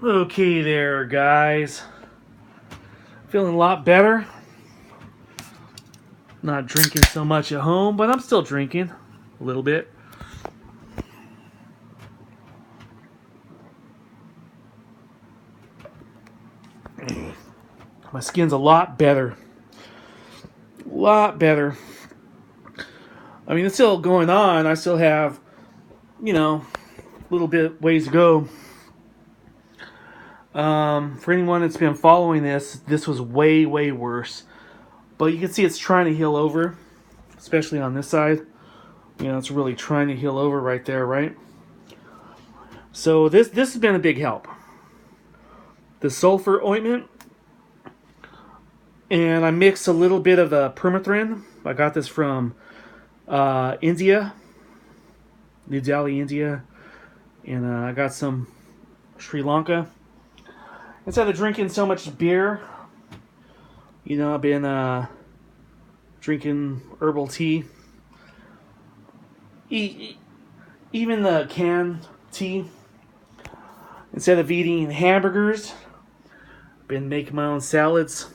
Okay there, guys. Feeling a lot better. Not drinking so much at home, but I'm still drinking a little bit. My skin's a lot better. A lot better. I mean, it's still going on. I still have, a little bit ways to go. For anyone that's been following this was way, way worse. But you can see it's trying to heal over, especially on this side. It's really trying to heal over right there, right? So this has been a big help. The sulfur ointment, and I mixed a little bit of the permethrin. I got this from India, New Delhi, India, and I got some Sri Lanka. Instead of drinking so much beer, I've been drinking herbal tea. Even the canned tea. Instead of eating hamburgers, been making my own salads.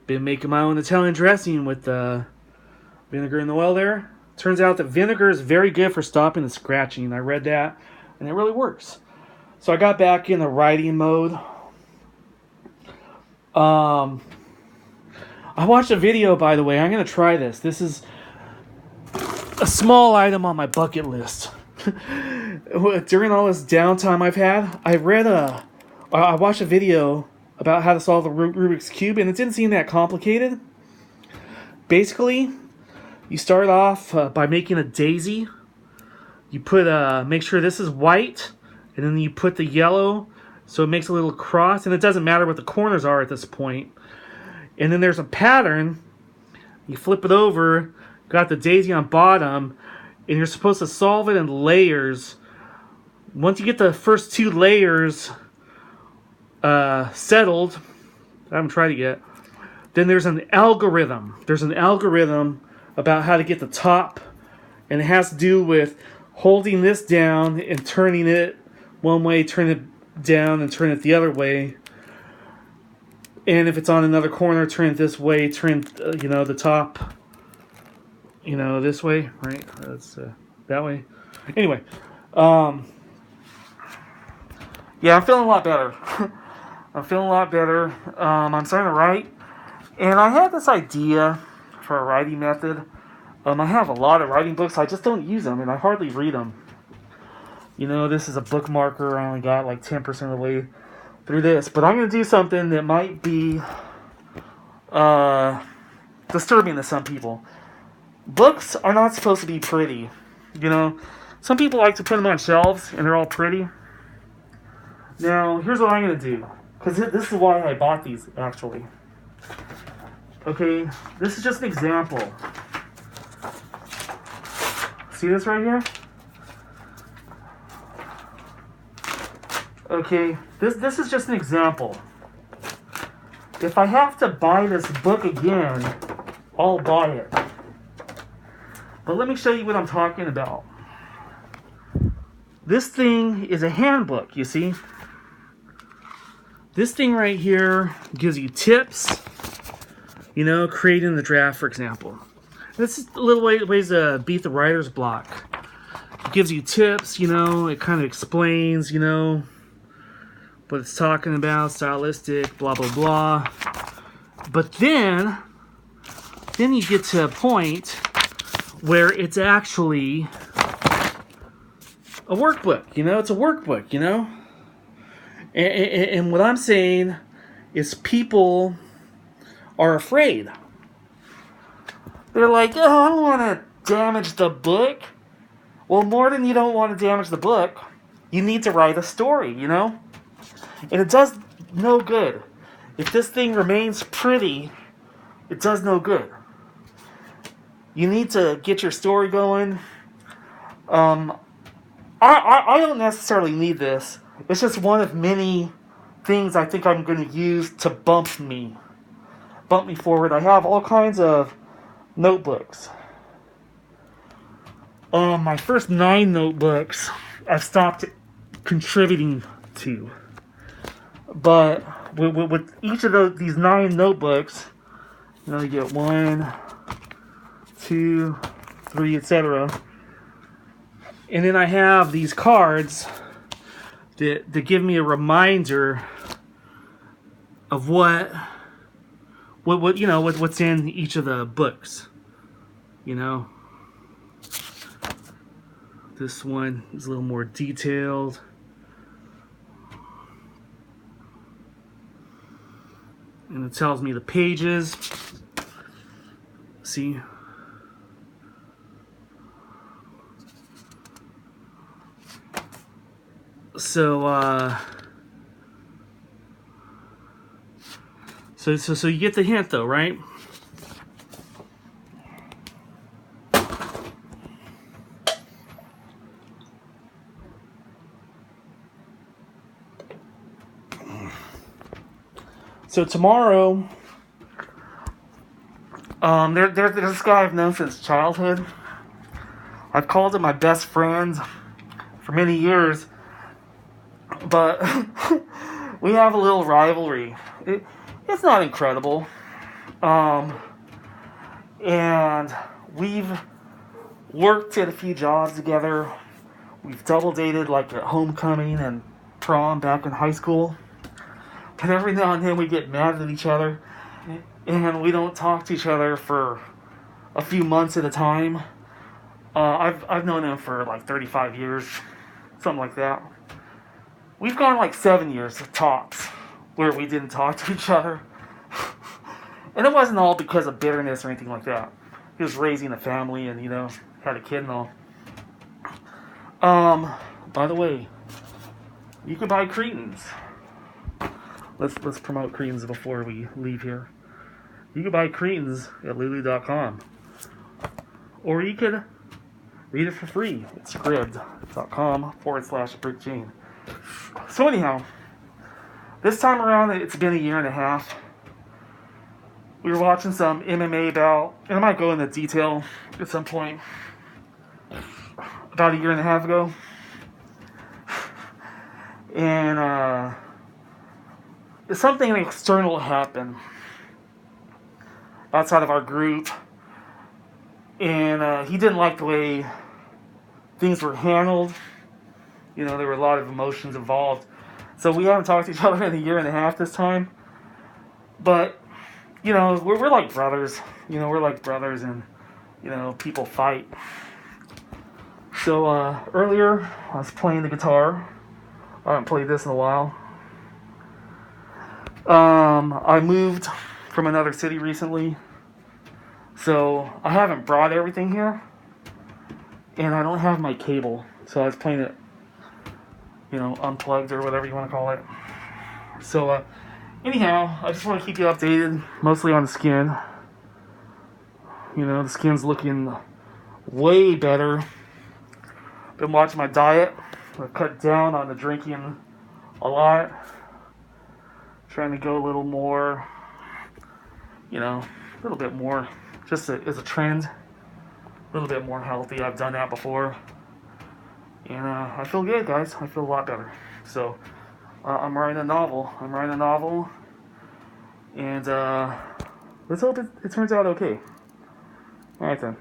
Been making my own Italian dressing with vinegar and the oil there. Turns out that vinegar is very good for stopping the scratching. I read that, and it really works. So I got back in the writing mode. I watched a video, by the way. I'm going to try this. This is a small item on my bucket list. During all this downtime I've had, I watched a video about how to solve the Rubik's Cube, and it didn't seem that complicated. Basically, you start off by making a daisy. You make sure this is white, and then you put the yellow, so it makes a little cross, and it doesn't matter what the corners are at this point. And then there's a pattern. You flip it over, got the daisy on bottom, and you're supposed to solve it in layers. Once you get the first two layers settled, I haven't tried it yet, then there's an algorithm. There's an algorithm about how to get the top, and it has to do with holding this down and turning it one way, turn it down and turn it the other way. And if it's on another corner, turn it this way, turn the top, this way, right? That's that way. Anyway, yeah, I'm feeling a lot better. I'm starting to write, and I had this idea for a writing method. I have a lot of writing books. I just don't use them, and I hardly read them. This is a bookmarker. I only got like 10% of the way through this, but I'm going to do something that might be disturbing to some people. Books are not supposed to be pretty. Some people like to put them on shelves, and they're all pretty. Now, here's what I'm going to do, because this is why I bought these, actually. Okay, this is just an example. See this right here? Okay, this is just an example. If I have to buy this book again, I'll buy it. But let me show you what I'm talking about. This thing is a handbook, you see? This thing right here gives you tips, creating the draft, for example. This is a little ways to beat the writer's block. It gives you tips, it kind of explains, what it's talking about, stylistic, blah, blah, blah. But then you get to a point where it's actually a workbook, it's a workbook, And what I'm saying is people are afraid. They're like, oh, I don't want to damage the book. Well, more than you don't want to damage the book, you need to write a story, And it does no good. If this thing remains pretty, it does no good. You need to get your story going. I don't necessarily need this. It's just one of many things I think I'm going to use to bump me forward. I have all kinds of notebooks. My first 9 notebooks, I've stopped contributing 2. But with each of these 9 notebooks, you know, you get 1, 2, 3, etc. And then I have these cards that give me a reminder of what you know, what's in each of the books. You know, this one is a little more detailed. And it tells me the pages. See? So so you get the hint though, right? So tomorrow, there's this guy I've known since childhood. I've called him my best friend for many years, but we have a little rivalry. It's not incredible, and we've worked at a few jobs together. We've double dated, like at homecoming and prom back in high school. But every now and then we get mad at each other, and we don't talk to each other for a few months at a time. I've known him for like 35 years, something like that. We've gone like 7 years of tops where we didn't talk to each other. And it wasn't all because of bitterness or anything like that. He was raising a family and, you know, had a kid and all. By the way, you can buy Cretans. Let's promote Cretans before we leave here. You can buy Cretans at Lulu.com. Or you could read it for free at Scribd.com/BrickJane. So anyhow, this time around, it's been a year and a half. We were watching some MMA bout, and I might go into detail at some point, about a year and a half ago. And something external happened outside of our group, and he didn't like the way things were handled. You know, there were a lot of emotions involved. So we haven't talked to each other in a year and a half this time. But, you know, we're like brothers. You know, we're like brothers, and, you know, people fight. So earlier, I was playing the guitar. I haven't played this in a while. I moved from another city recently, so I haven't brought everything here, and I don't have my cable, so I was playing it, you know, unplugged or whatever you want to call it. So anyhow, I just want to keep you updated, mostly on the skin. You know, the skin's looking way better. Been watching my diet. I've cut down on the drinking a lot. Trying to go a little more, you know, a little bit more, just as a trend, a little bit more healthy. I've done that before. And I feel good, guys. I feel a lot better. So, I'm writing a novel. And let's hope it turns out okay. Alright then.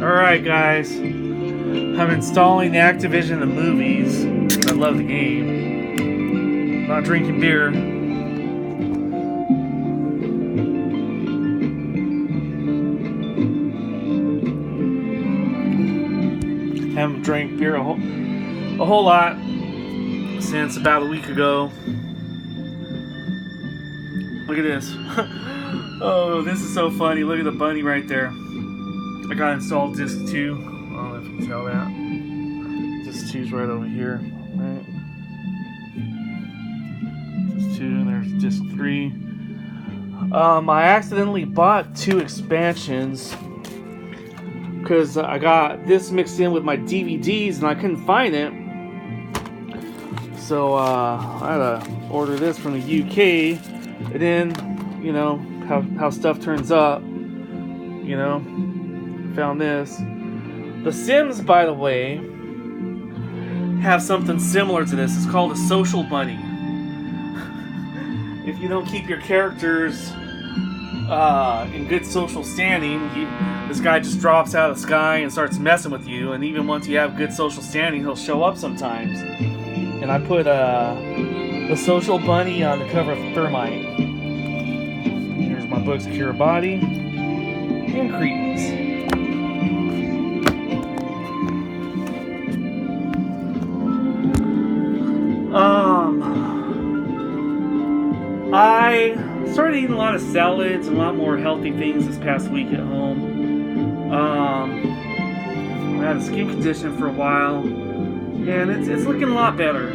Alright, guys. I'm installing the Activision the movies. I love the game. Not drinking beer. Haven't drank beer a whole lot since about a week ago. Look at this. Oh, this is so funny. Look at the bunny right there. I got installed disc 2. I don't know if you can tell that. Disc 2's right over here. Right? Disc 2, and there's disc 3. I accidentally bought 2 expansions because I got this mixed in with my DVDs and I couldn't find it. So I had to order this from the UK. And then, you know, how stuff turns up. You know, found this. The Sims, by the way, have something similar to this. It's called a social bunny. If you don't keep your characters in good social standing, this guy just drops out of the sky and starts messing with you. And even once you have good social standing, he'll show up sometimes. And I put the social bunny on the cover of Thermite. Here's my books, Cure Body and Cretans. I started eating a lot of salads and a lot more healthy things this past week at home. I had a skin condition for a while, and it's looking a lot better.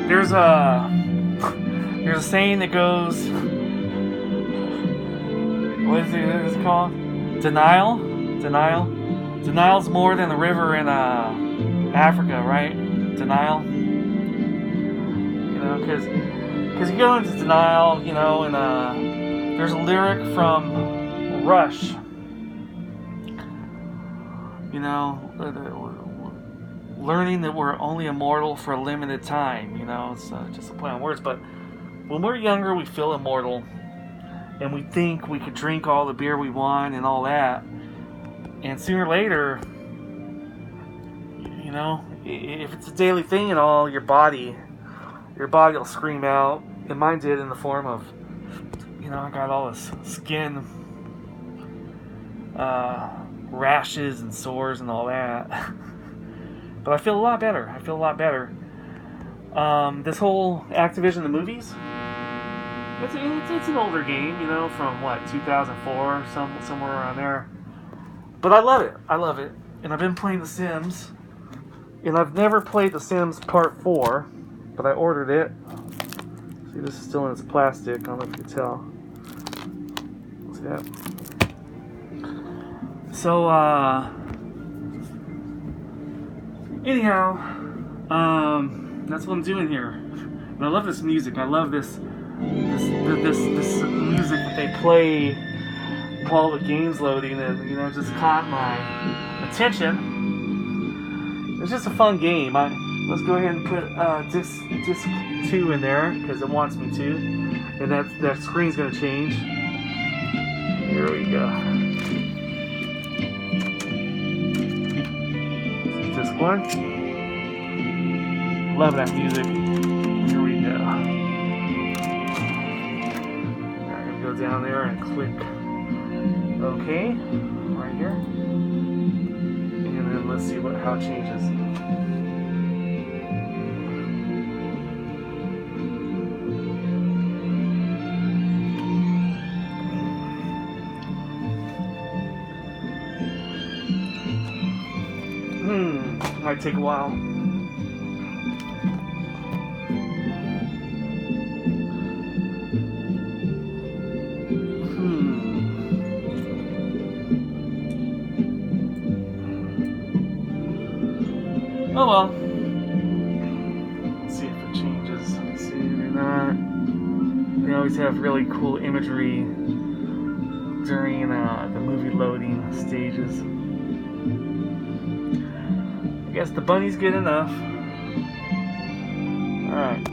There's a saying that goes, what is it called? Denial's more than the river in Africa, right? Denial. You know, because you go into denial, you know, and there's a lyric from Rush. You know, learning that we're only immortal for a limited time. You know, it's just a play on words. But when we're younger, we feel immortal, and we think we could drink all the beer we want and all that. And sooner or later, you know, if it's a daily thing and all, your body will scream out. And mine did in the form of, you know, I got all this skin rashes and sores and all that. But I feel a lot better. This whole Activision the movies, it's an older game, you know, from what, 2004, somewhere around there. But I love it. And I've been playing The Sims. And I've never played The Sims Part 4, but I ordered it. See, this is still in its plastic. I don't know if you can tell. See that? So, anyhow, that's what I'm doing here. And I love this music. I love this music that they play while the game's loading, and you know, just caught my attention. It's just a fun game. Let's go ahead and put disc 2 in there because it wants me to, and that screen's going to change. Here we go. Disc 1. Love that music. Here we go. I'm going to go down there and click OK right here. And then let's see how it changes. Might take a while. Oh well. Let's see if it changes. Let's see or not. They always have really cool imagery during the movie loading stages. I guess the bunny's good enough. Alright.